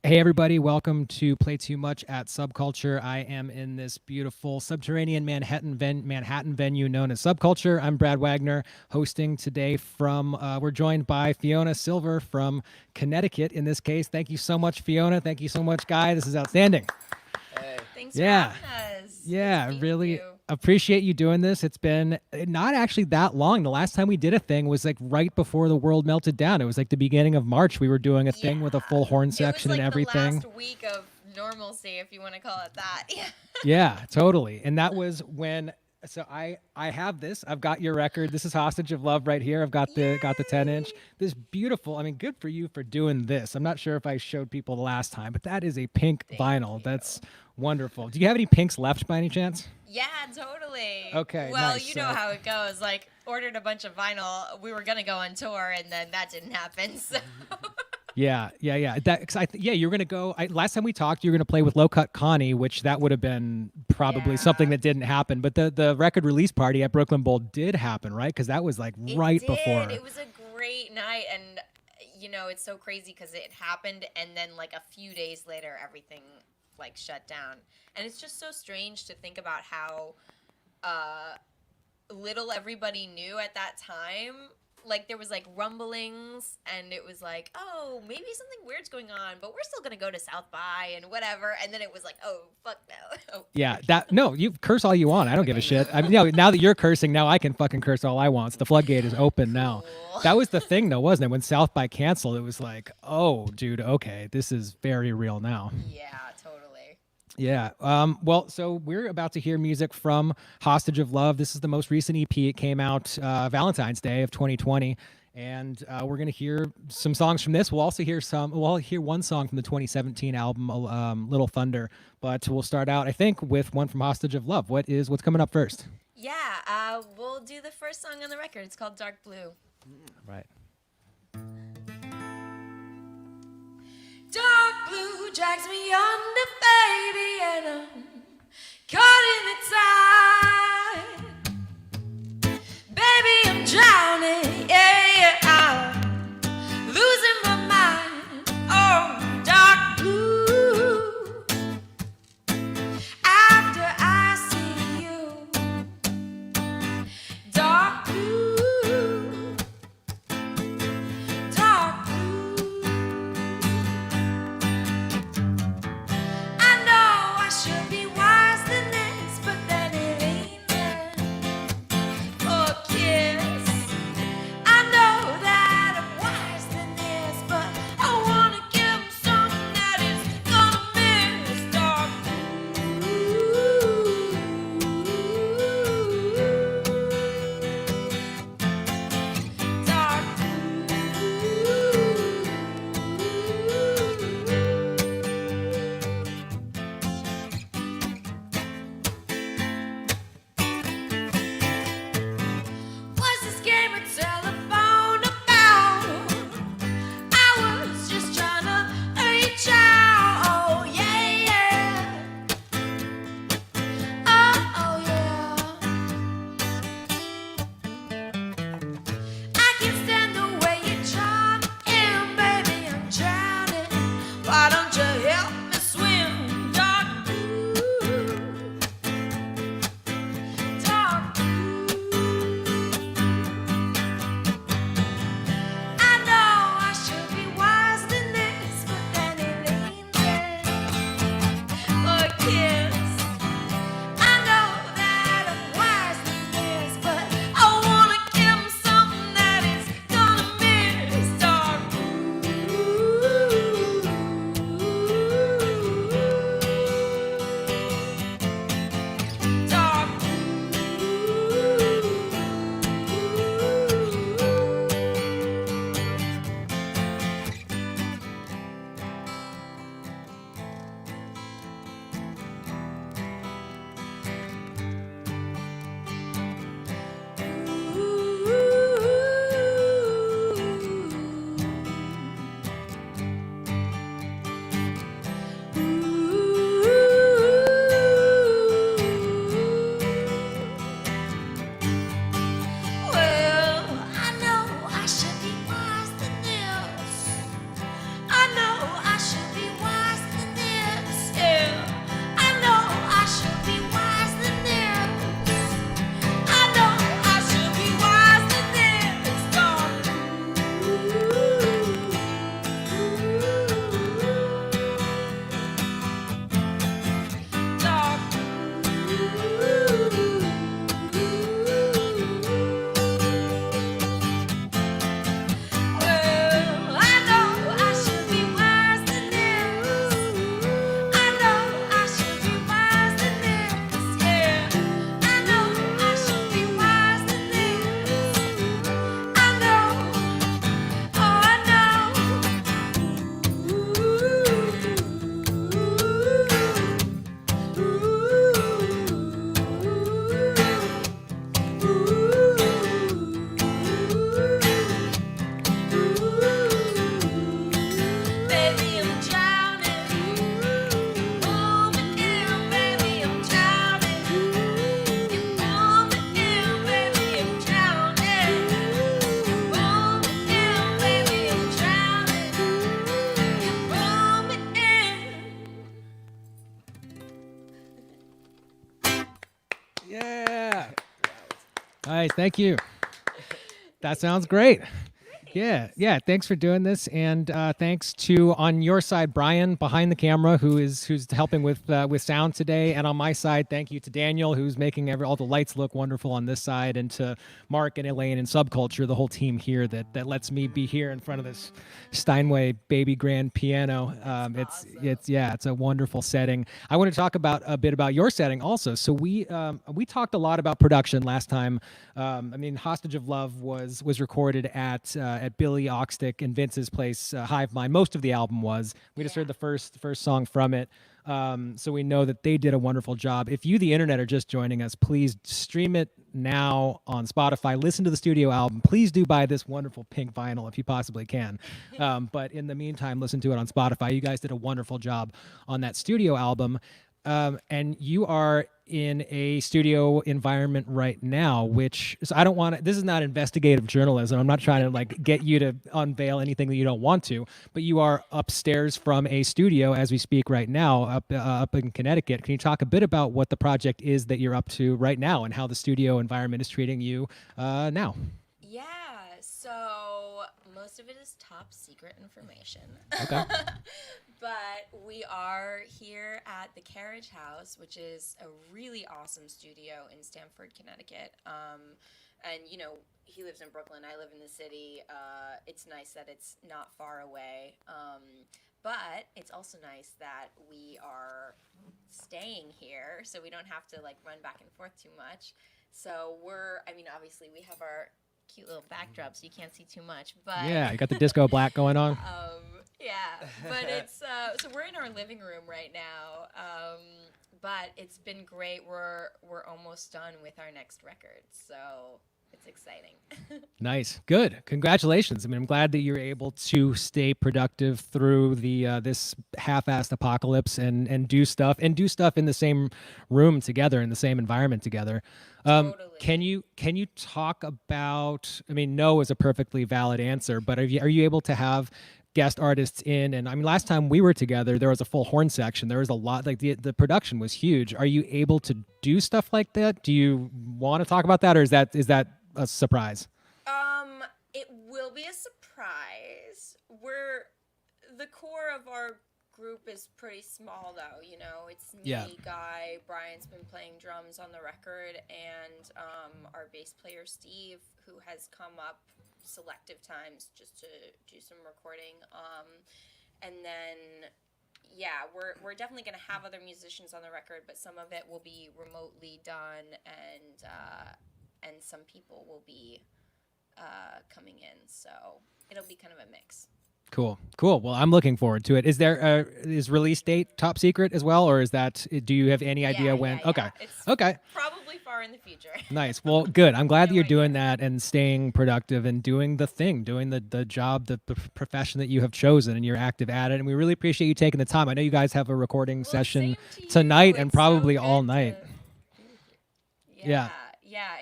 Hey everybody, welcome to Play Too Much at Subculture. I am in this beautiful subterranean Manhattan venue known as Subculture. I'm Brad Wagner, hosting today from. We're joined by Fiona Silver from Connecticut. In this case, thank you so much, Fiona. Thank you so much, Guy. This is outstanding. Hey. Thanks for Yeah, having us. Good to yeah, be with really you. appreciate you doing this. It's been not actually that long. The last time we did a thing was like right before the world melted down. It was like the beginning of March. We were doing a Yeah. thing with a full horn It was section and like the everything. last week of normalcy, if you want to call it that. Yeah. Yeah, totally. And that was when so I have this. I've got your record. This is Hostage of Love right here. I've got the 10-inch. Yay! This beautiful. I mean, good for you for doing this. I'm not sure if I showed people the last time, but that is a pink Thank vinyl. That's you. wonderful. Do you have any pinks left by any chance? Yeah, totally. Okay, Well, nice. you know So how it goes. Like, ordered a bunch of vinyl. We were going to go on tour, and then that didn't happen. So, yeah. That 'cause yeah, you were gonna go. Last time we talked, you were gonna play with Low Cut Connie, which that would have been probably something yeah, that didn't happen. But the record release party at Brooklyn Bowl did happen, right? Because that was like it right did. before. It was a great night. And, it's so crazy because it happened, and then, like, a few days later, everything, like, shut down. And it's just so strange to think about how uh, little everybody knew at that time. Like, there was like rumblings, and it was like, oh, maybe something weird's going on, but we're still gonna go to South by and whatever. And then it was like, oh, fuck no. Oh, Yeah, that no, you curse all you want. I don't give a okay. shit. I mean, now that you're cursing, now I can fucking curse all I want. So the floodgate is open now. Cool. That was the thing, though, wasn't it? When South by canceled, it was like, oh, dude, okay, this is very real now. Yeah, totally. Yeah. Well, so we're about to hear music from Hostage of Love. This is the most recent EP. It came out Valentine's Day of 2020. And we're gonna hear some songs from this. We'll also hear some. We'll hear one song from the 2017 album, "Little Thunder." But we'll start out, I think, with one from Hostage of Love. What's coming up first? Yeah, we'll do the first song on the record. It's called Dark Blue. Right. Dark blue drags me under, baby, and I'm caught in the tide. Baby, I'm drowning, yeah, I'm losing my mind. Oh, dark blue. After I see you, dark blue, dark blue. I know I should be wise than this, but then it ain't Nice. Thank you. That sounds great. Yeah, Thanks. yeah. Thanks for doing this, and thanks to on your side, Brian behind the camera, who's helping with sound today, and on my side, thank you to Daniel, who's making all the lights look wonderful on this side, and to Mark and Elaine and Subculture, the whole team here that lets me be here in front of this Steinway baby grand piano. Awesome. It's a wonderful setting. I want to talk about a bit about your setting also. So we talked a lot about production last time. I mean, Hostage of Love was recorded at Billy Oxtick and Vince's place, Hive Mind. Most of the album was. We just heard the first song from it. So we know that they did a wonderful job. If you, the internet, are just joining us, please stream it now on Spotify. Listen to the studio album. Please do buy this wonderful pink vinyl if you possibly can. But in the meantime, listen to it on Spotify. You guys did a wonderful job on that studio album. And you are in a studio environment right now, which so I don't want to, this is not investigative journalism. I'm not trying to like get you to unveil anything that you don't want to, but you are upstairs from a studio as we speak right now up in Connecticut. Can you talk a bit about what the project is that you're up to right now and how the studio environment is treating you now? Yeah, so most of it is top secret information. Okay. But we are here at the Carriage House, which is a really awesome studio in Stamford, Connecticut. And, you know, he lives in Brooklyn. I live in the city. It's nice that it's not far away. But it's also nice that we are staying here, so we don't have to, like, run back and forth too much. So I mean, obviously, we have our cute little backdrop, so you can't see too much. But Yeah, you got the disco black going on. yeah, but it's so we're in our living room right now. But it's been great. We're almost done with our next record, so it's exciting. Nice. Good. Congratulations. I mean, I'm glad that you're able to stay productive through the this half-assed apocalypse and do stuff in the same room together, in the same environment together. Totally. Can you talk about, I mean, no is a perfectly valid answer, but are you able to have guest artists in? And I mean, last time we were together, there was a full horn section. There was a lot, like the production was huge. Are you able to do stuff like that? Do you want to talk about that, or is that a surprise? It will be a surprise. The core of our group is pretty small, though. You know, it's me, Yeah. Guy. Brian's been playing drums on the record, and our bass player Steve, who has come up selective times just to do some recording. And then yeah, we're definitely going to have other musicians on the record, but some of it will be remotely done, and some people will be coming in, so it'll be kind of a mix. Cool. Well, I'm looking forward to it. Is release date top secret as well, or do you have any idea when? Yeah. Okay. It's Okay. probably far in the future. Nice. Well, good. I'm glad that you're No doing idea. that and staying productive and doing the job, the profession that you have chosen, and you're active at it. And we really appreciate you taking the time. I know you guys have a recording Well, session same to tonight you. and It's so probably good all night. to be with you. Yeah. Yeah.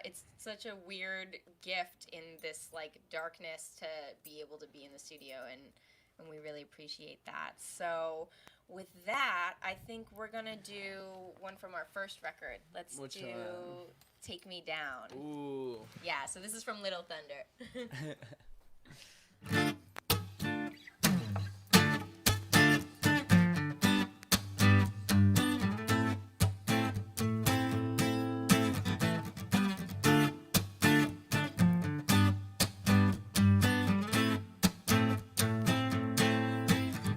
It's such a weird gift in this like darkness to be able to be in the studio, and we really appreciate that. So with that, I think we're gonna do one from our first record. Let's Which do one? Take Me Down. Ooh. Yeah, so this is from Little Thunder.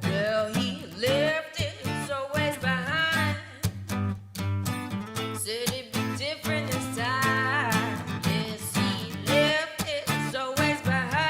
Well, he left his always behind. Said it'd be different this time. Yes, he left his always behind.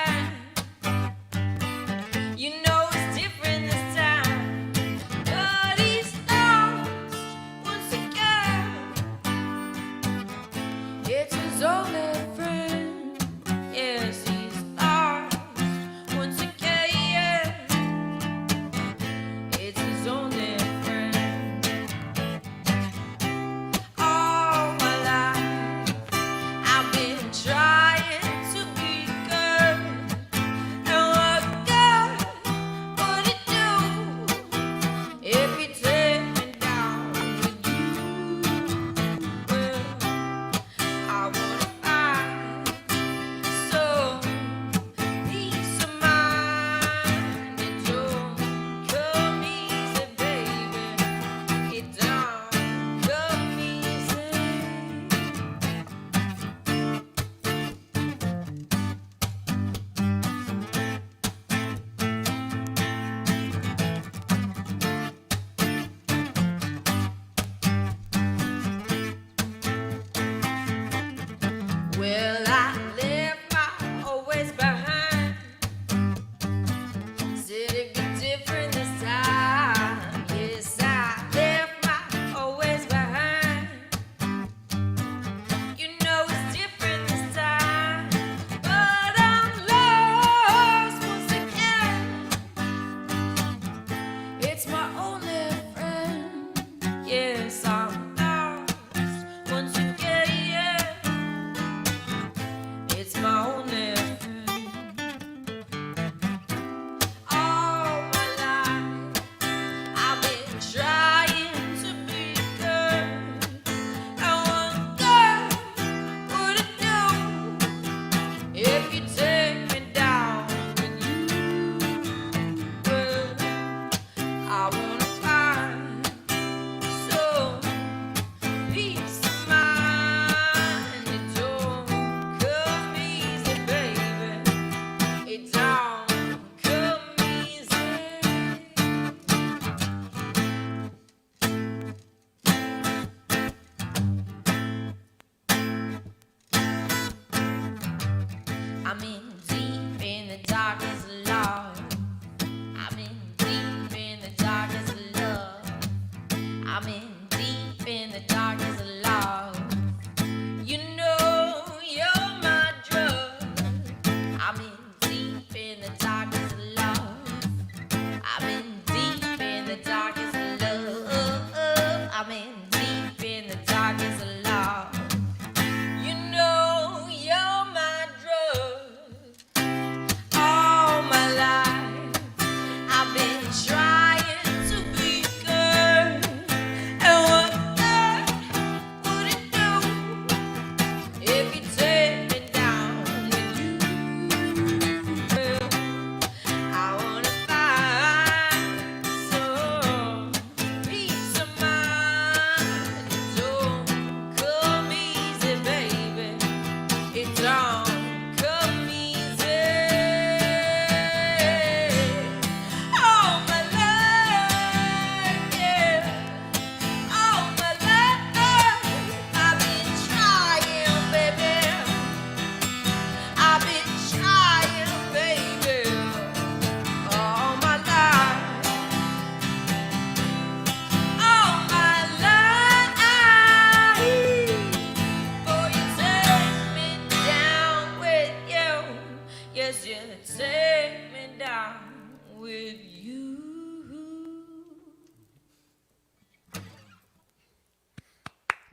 with you.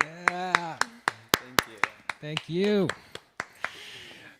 Yeah. Thank you. Thank you.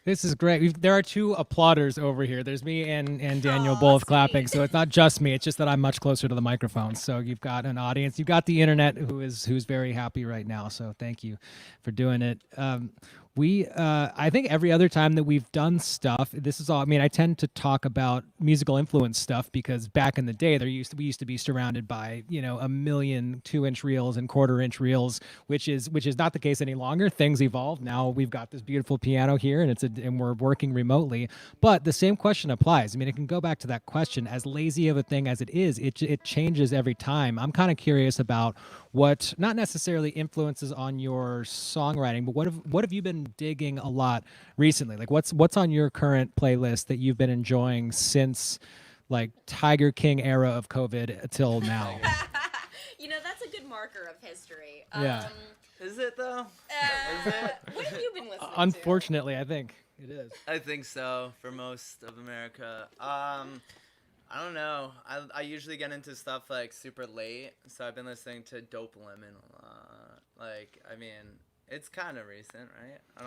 This is great. There are two applauders over here. There's me and Daniel Aw, both sweet. clapping. So it's not just me. It's just that I'm much closer to the microphone. So you've got an audience. You've got the internet who's very happy right now. So thank you for doing it. I think every other time that we've done stuff, this is all. I mean, I tend to talk about musical influence stuff because back in the day, we used to be surrounded by a million 2-inch reels and 1/4-inch reels, which is not the case any longer. Things evolved. Now we've got this beautiful piano here, and we're working remotely. But the same question applies. I mean, it can go back to that question. As lazy of a thing as it is, it changes every time. I'm kind of curious about what not necessarily influences on your songwriting, but what have you been digging a lot recently? Like what's on your current playlist that you've been enjoying since like Tiger King era of COVID till now? That's a good marker of history. Yeah. Is it though? Is it? What have you been listening to? Unfortunately, I think it is. I think so for most of America. I don't know. I usually get into stuff like super late, so I've been listening to Dope Lemon a lot. Like, I mean, it's kind of recent, right? I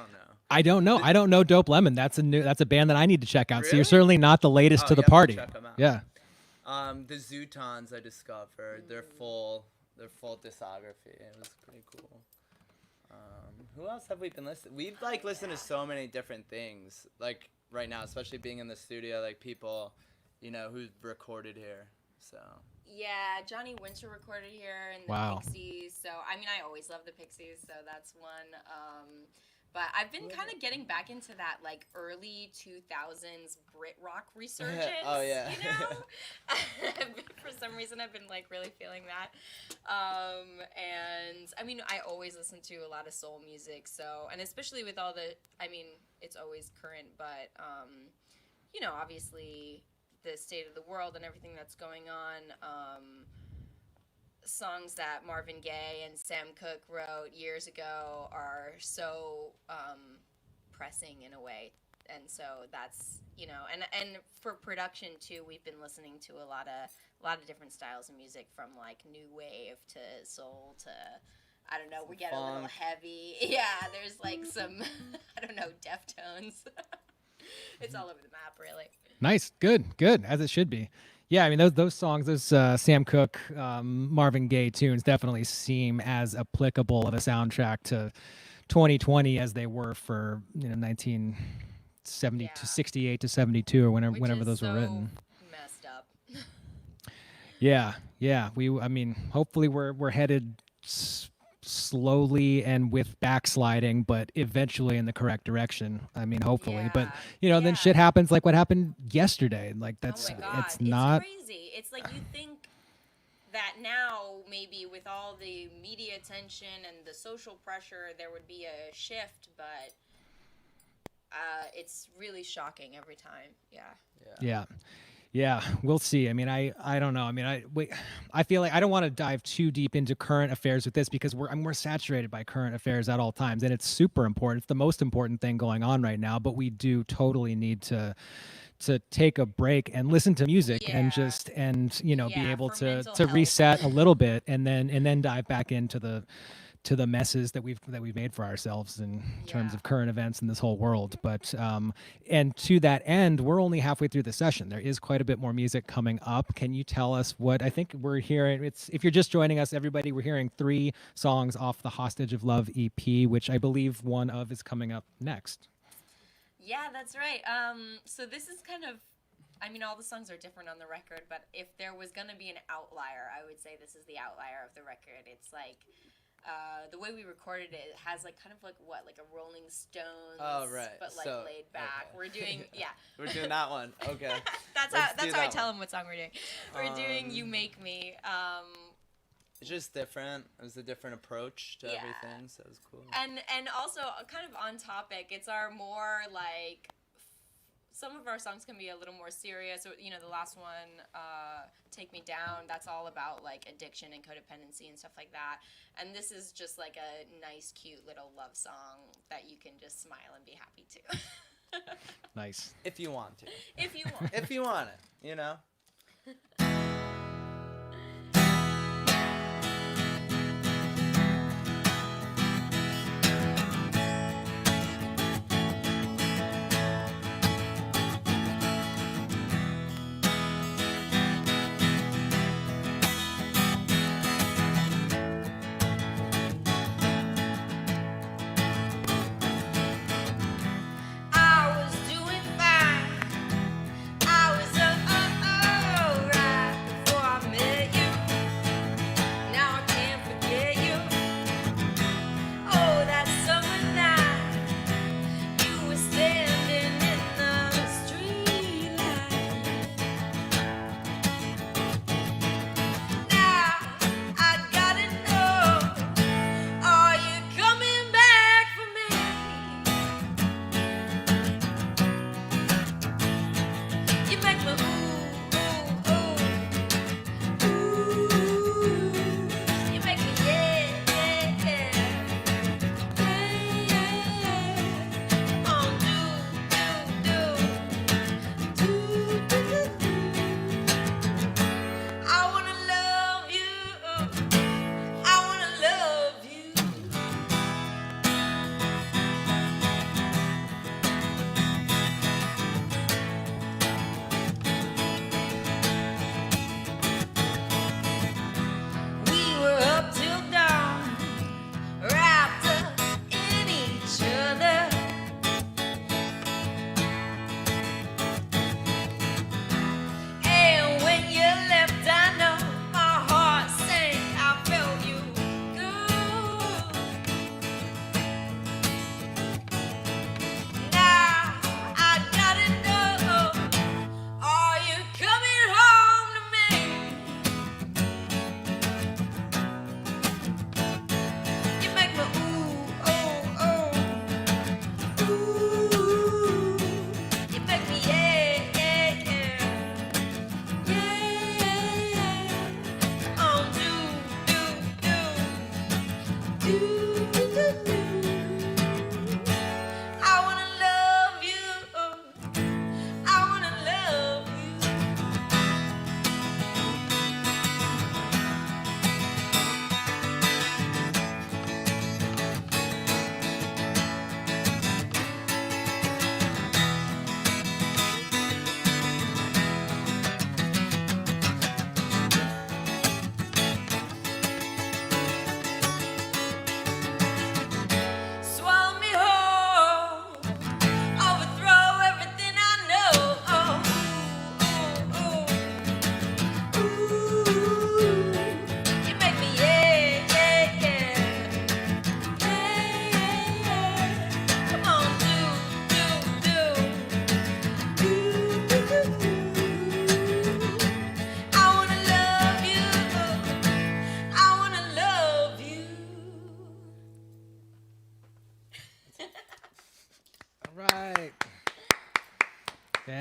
don't know. I don't know Dope Lemon. That's a band that I need to check out. So you're Really? certainly not the latest to You the have to party. check 'em out. Yeah. The Zootons I discovered their full discography. It was pretty cool. Who else have we been listening? We've listened to so many different things. Like right now, especially being in the studio, like people, who've recorded here. So. Yeah, Johnny Winter recorded here and the Wow. Pixies. So I mean, I always love the Pixies, so that's one. But I've been kind of getting back into that like early 2000s Brit rock resurgence. Oh, yeah. For some reason, I've been like really feeling that. And I mean, I always listen to a lot of soul music. So, and especially with all it's always current, but obviously the state of the world and everything that's going on. Songs that Marvin Gaye and Sam Cooke wrote years ago are so pressing in a way, and so that's and for production too, we've been listening to a lot of different styles of music, from like new wave to soul to I don't know, we get a little heavy. Yeah, there's like some I don't know, Deftones. It's all over the map, really. Nice. Good. As it should be. Yeah, I mean those songs, those Sam Cooke, Marvin Gaye tunes definitely seem as applicable of a soundtrack to 2020 as they were for 1970 to 68 to 72 or whenever those were written. Messed up. Yeah. I mean, hopefully we're headed slowly and with backsliding, but eventually in the correct direction. I mean, hopefully. But then shit happens like what happened yesterday. Like that's oh my God. it's not crazy. It's like you think that now maybe with all the media attention and the social pressure there would be a shift, but it's really shocking every time. Yeah, we'll see. I mean, I don't know. I mean, I feel like I don't want to dive too deep into current affairs with this because we're saturated by current affairs at all times, and it's super important. It's the most important thing going on right now. But we do totally need to take a break and listen to music and be able to reset a little bit and then dive back into the messes that we've made for ourselves in terms of current events in this whole world. But and to that end, we're only halfway through the session. There is quite a bit more music coming up. Can you tell us what I think we're hearing? If you're just joining us, everybody, we're hearing 3 songs off the Hostage of Love EP, which I believe one of is coming up next. Yeah, that's right. So this is kind of, I mean, all the songs are different on the record, but if there was going to be an outlier, I would say this is the outlier of the record. It's like, the way we recorded it has like kind of like a Rolling Stones, but like laid back. Okay. We're doing we're doing that one. Okay, that's how I tell them what song we're doing. We're doing "You Make Me." It's just different. It was a different approach to everything, so it was cool. And also kind of on topic. It's our more like. Some of our songs can be a little more serious. The last one, Take Me Down, that's all about like addiction and codependency and stuff like that. And this is just like a nice, cute little love song that you can just smile and be happy to. Nice. If you want to. If you want. If you want it,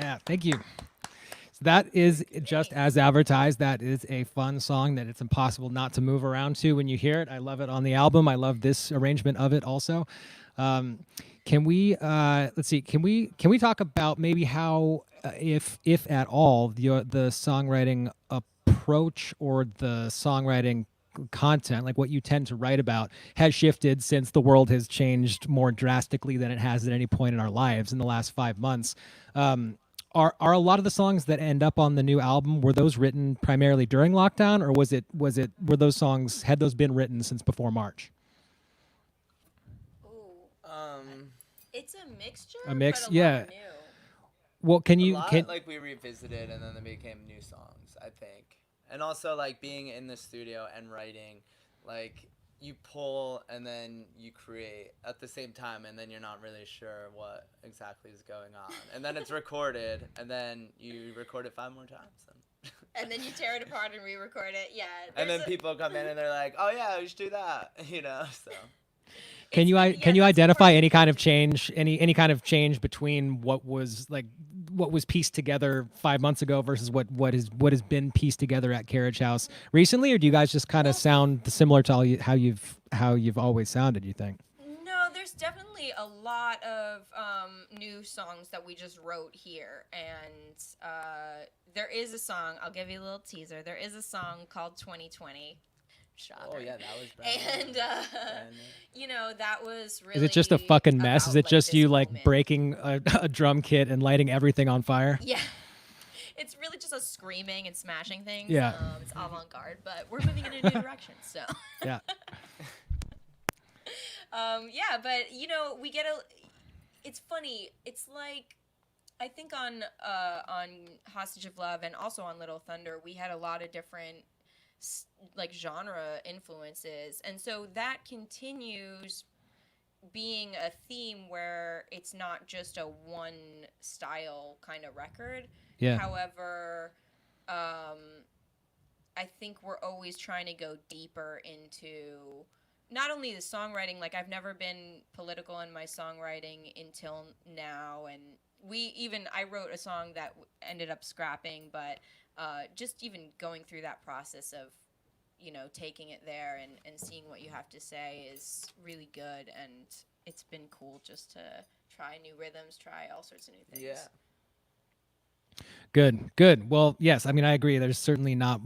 Yeah, thank you. So that is just as advertised. That is a fun song that it's impossible not to move around to when you hear it. I love it on the album. I love this arrangement of it also. Um, can we let's see? Can we talk about maybe how, if at all, the songwriting approach or the songwriting content, like what you tend to write about, has shifted since the world has changed more drastically than it has at any point in our lives in the last 5 months? Um, are a lot of the songs that end up on the new album, were those written primarily during lockdown, or were those songs, had those been written since before March? Ooh, Um, it's a mixture. A mix, but a lot yeah. are new. Well, can a you lot can like we revisited and then they became new songs, I think. And also like being in the studio and writing, like you pull and then you create at the same time, and then you're not really sure what exactly is going on. And then it's recorded, and then you record it 5 more times. And then you tear it apart and re-record it. Yeah. And then there's people come in and they're like, "Oh yeah, we should do that," So. can you yeah, can you that's identify part any of kind of it. change, any kind of change between what was pieced together 5 months ago versus what has been pieced together at Carriage House recently, or do you guys just kind of Well, sound similar to how you've always sounded, you think? No, there's definitely a lot of new songs that we just wrote here, and there is a song. I'll give you a little teaser. There is a song called 2020. Shocker. Oh yeah, that was brand And new. you know, that was really. Is it just a fucking mess? Is about, it just this you like moment. breaking a drum kit and lighting everything on fire? Yeah. It's really just us screaming and smashing things. Yeah. It's avant-garde, but we're moving in a new direction. So. Yeah. Yeah, but you know, we get a. It's funny. It's like, I think on Hostage of Love and also on Little Thunder, we had a lot of different like genre influences, and so that continues being a theme where it's not just a one style kind of record. Yeah. However, I think we're always trying to go deeper into not only the songwriting. Like, I've never been political in my songwriting until now, and I wrote a song that ended up scrapping, but just even going through that process of, you know, taking it there and seeing what you have to say is really good, and it's been cool just to try new rhythms, try all sorts of new things. Yeah. Good. Well, yes. I mean, I agree. There's certainly not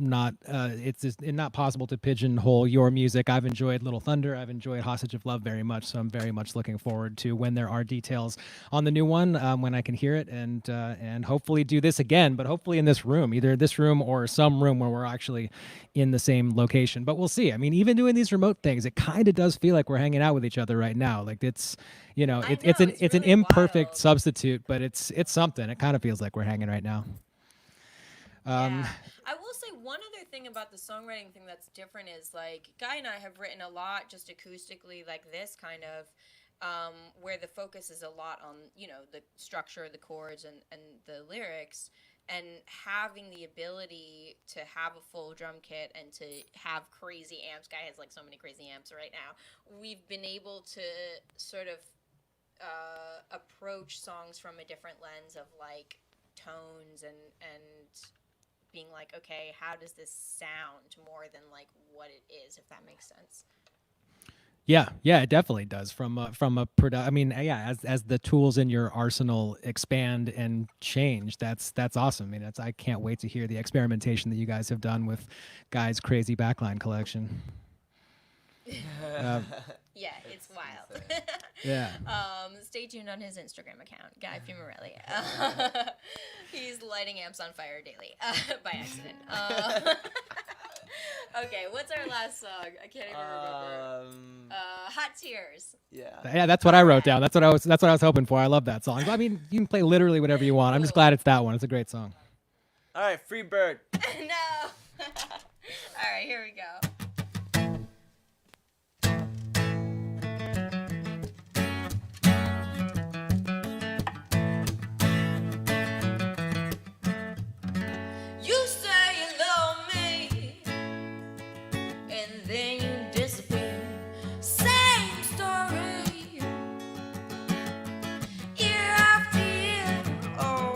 it's just not possible to pigeonhole your music. I've enjoyed Little Thunder. I've enjoyed Hostage of Love very much. So I'm very much looking forward to when there are details on the new one, when I can hear it, and hopefully do this again. But hopefully in this room, either this room or some room where we're actually in the same location. But we'll see. I mean, even doing these remote things, it kind of does feel like we're hanging out with each other right now. Like it's, you know, it's an really imperfect wild. substitute, but it's something. It kind of feels like we're hanging right now. Yeah. I will say one other thing about the songwriting thing that's different is, like, Guy and I have written a lot just acoustically, like this kind of, where the focus is a lot on, you know, the structure, the chords, and the lyrics, and having the ability to have a full drum kit and to have crazy amps. Guy has like so many crazy amps right now. We've been able to sort of approach songs from a different lens of like tones and being like, okay, how does this sound more than like what it is, if that makes sense. Yeah, it definitely does. From a I mean, yeah, as the tools in your arsenal expand and change, that's awesome. I mean, I can't wait to hear the experimentation that you guys have done with Guy's crazy backline collection. Yeah, it's wild. Yeah. Stay tuned on his Instagram account, Guy Fumarelli. He's lighting amps on fire daily by accident. Okay, what's our last song? I can't even remember. Hot Tears. Yeah. That's what I wrote down. That's what I was hoping for. I love that song. I mean, you can play literally whatever you want. I'm just glad it's that one. It's a great song. All right, Free Bird. No. All right, here we go. You say you love me, and then you disappear. Same story, year after year. Oh,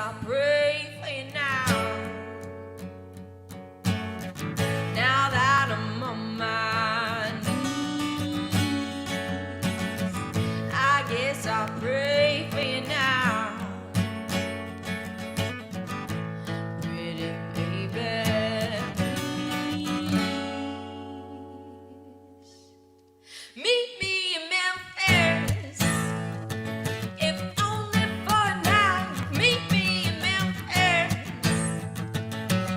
I'll pray for you now. Now that I'm on my knees, I guess I'll pray for you now. Pretty baby, please. Meet me in Memphis, if only for a night. Meet me in Memphis,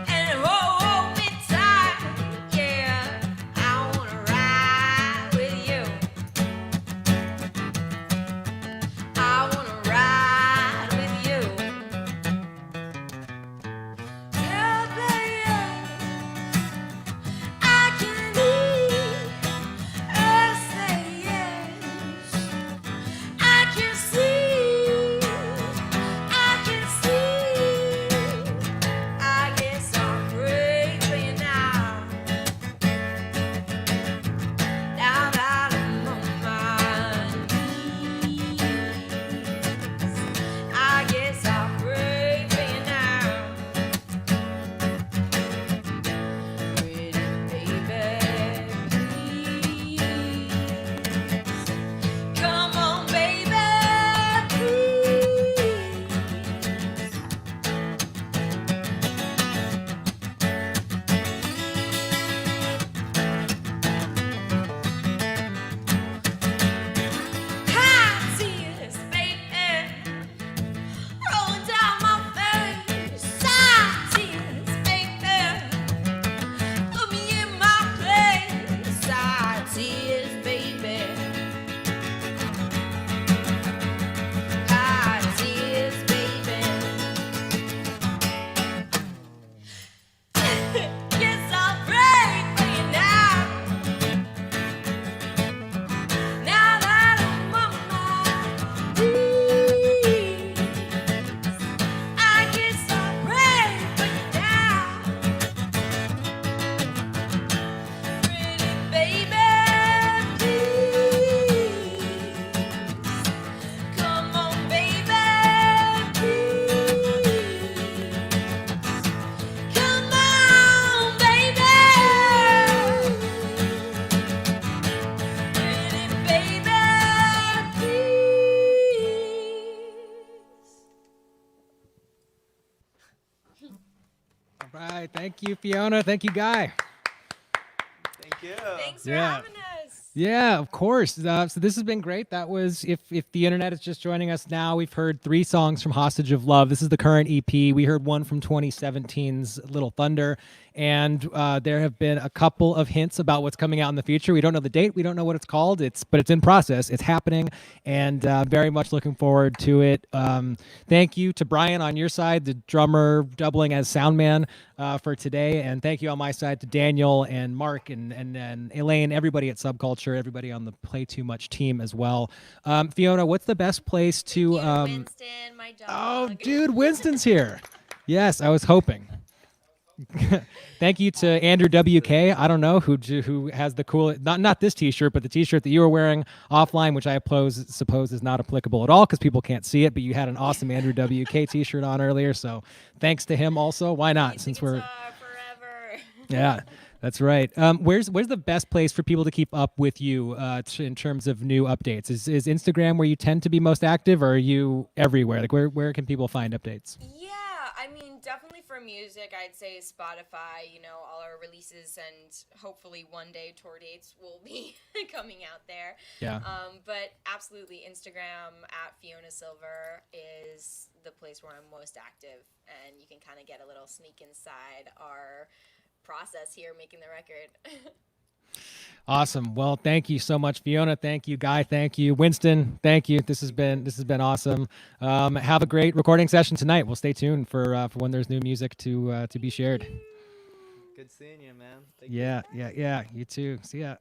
and hold me tight. Yeah, I wanna ride with you. I wanna ride with you. Yeah, baby, I can eat. I say yes. I can see. I can see. I guess I'll pray for you now. Now that I'm on my knees, I guess I'll pray for you now. Pretty baby, please. Come on, baby, please. High tears, baby, rolling down my face. Side tears, baby, put me in my place. Side tears, baby. High tears, baby. Guess I'll pray for you now. Now that I'm on my knees, I guess I'll pray for you now. Pretty baby, please. Come on, baby, please. Come on, baby. Pretty baby, please. All right. Thank you, Fiona. Thank you, Guy. Thank you. Thanks for Yeah. having us. Yeah, of course. So this has been great. That was, if the internet is just joining us now, we've heard 3 songs from Hostage of Love. This is the current EP. We heard one from 2017's Little Thunder, and there have been a couple of hints about what's coming out in the future. We don't know the date. We don't know what it's called. But it's in process. It's happening, and very much looking forward to it. Thank you to Brian on your side, the drummer doubling as sound man for today, and thank you on my side to Daniel and Mark and Elaine, everybody at Subculture, everybody on the Play Too Much team as well. Fiona, what's the best place to? Winston, my dog. Oh, dude, Winston's here. Yes, I was hoping. Thank you to Andrew WK. I don't know who has the cool, not this T-shirt, but the T-shirt that you were wearing offline, which I suppose is not applicable at all because people can't see it. But you had an awesome Andrew WK T-shirt on earlier, so thanks to him also. Why not? Use the Since we're guitar forever. yeah, that's right. Where's the best place for people to keep up with you in terms of new updates? Is Instagram where you tend to be most active, or are you everywhere? Like where can people find updates? Yeah, I mean, definitely for music, I'd say Spotify, all our releases, and hopefully one day tour dates will be coming out there. Yeah. But absolutely, Instagram at Fiona Silver is the place where I'm most active, and you can kind of get a little sneak inside our process here making the record. Awesome. Well, thank you so much, Fiona. Thank you, Guy. Thank you, Winston. Thank you. This has been awesome. Have a great recording session tonight. We'll stay tuned for when there's new music to be shared. Good seeing you, man. Yeah. You too. See ya.